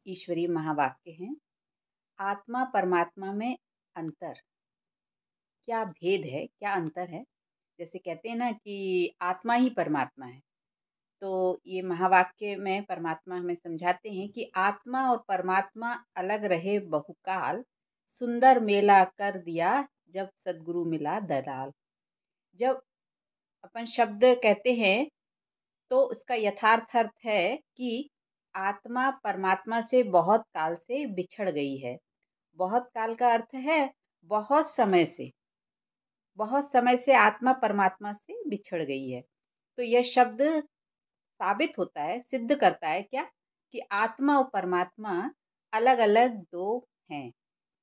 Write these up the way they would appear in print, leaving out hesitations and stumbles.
ईश्वरीय महावाक्य हैं। आत्मा परमात्मा में अंतर, क्या भेद है, क्या अंतर है? जैसे कहते हैं ना कि आत्मा ही परमात्मा है, तो ये महावाक्य में परमात्मा हमें समझाते हैं कि आत्मा और परमात्मा अलग रहे बहुकाल, सुंदर मेला कर दिया जब सद्गुरु मिला दलाल। जब अपन शब्द कहते हैं तो उसका यथार्थ अर्थ है कि आत्मा परमात्मा से बहुत काल से बिछड़ गई है। बहुत काल का अर्थ है बहुत समय से आत्मा परमात्मा से बिछड़ गई है। तो यह शब्द साबित होता है, सिद्ध करता है क्या, कि आत्मा और परमात्मा अलग अलग दो हैं।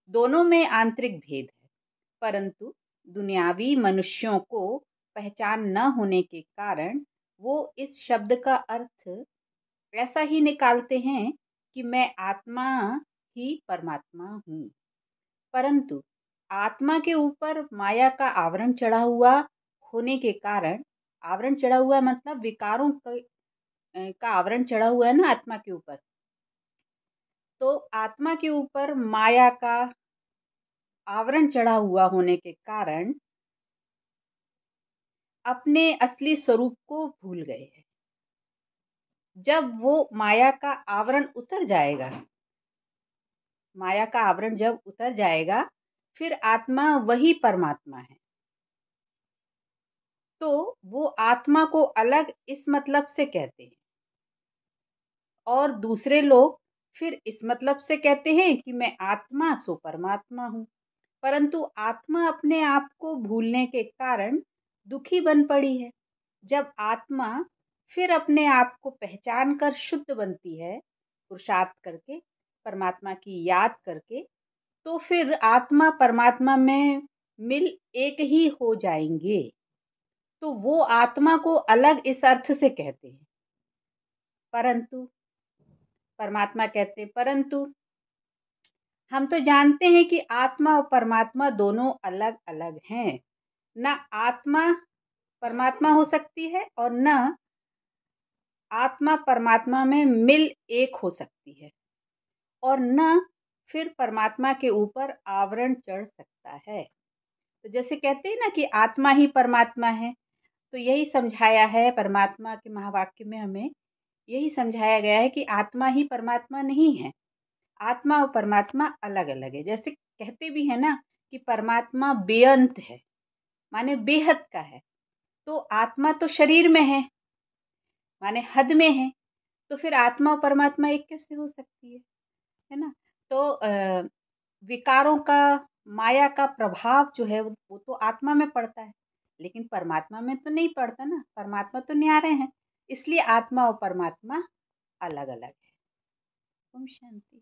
दोनों में आंतरिक भेद है, परंतु दुनियावी मनुष्यों को पहचान न होने के कारण वो इस शब्द का अर्थ ऐसा ही निकालते हैं कि मैं आत्मा ही परमात्मा हूँ। परंतु आत्मा के ऊपर माया का आवरण चढ़ा हुआ होने के कारण, आवरण चढ़ा हुआ मतलब विकारों का आवरण चढ़ा हुआ है ना आत्मा के ऊपर, तो आत्मा के ऊपर माया का आवरण चढ़ा हुआ होने के कारण अपने असली स्वरूप को भूल गए हैं। जब वो माया का आवरण उतर जाएगा, माया का आवरण जब उतर जाएगा, फिर आत्मा वही परमात्मा है। तो वो आत्मा को अलग इस मतलब से कहते हैं और दूसरे लोग फिर इस मतलब से कहते हैं कि मैं आत्मा सो परमात्मा हूँ। परंतु आत्मा अपने आप को भूलने के कारण दुखी बन पड़ी है। जब आत्मा फिर अपने आप को पहचान कर शुद्ध बनती है, पुरुषार्थ करके, परमात्मा की याद करके, तो फिर आत्मा परमात्मा में मिल एक ही हो जाएंगे। तो वो आत्मा को अलग इस अर्थ से कहते हैं, परंतु परमात्मा कहते हैं, परंतु हम तो जानते हैं कि आत्मा और परमात्मा दोनों अलग अलग हैं। ना आत्मा परमात्मा हो सकती है और न आत्मा परमात्मा में मिल एक हो सकती है, और न फिर परमात्मा के ऊपर आवरण चढ़ सकता है। तो जैसे कहते हैं ना कि आत्मा ही परमात्मा है, तो यही समझाया है परमात्मा के महावाक्य में, हमें यही समझाया गया है कि आत्मा ही परमात्मा नहीं है। आत्मा और परमात्मा अलग अलग है। जैसे कहते भी है ना कि परमात्मा बेअंत है, माने बेहद का है। तो आत्मा तो शरीर में माने हद में है, तो फिर आत्मा और परमात्मा एक कैसे हो सकती है ना? तो विकारों का, माया का प्रभाव जो है वो तो आत्मा में पड़ता है, लेकिन परमात्मा में तो नहीं पड़ता ना। परमात्मा तो न्यारे हैं, इसलिए आत्मा और परमात्मा अलग अलग है। ओम शांति।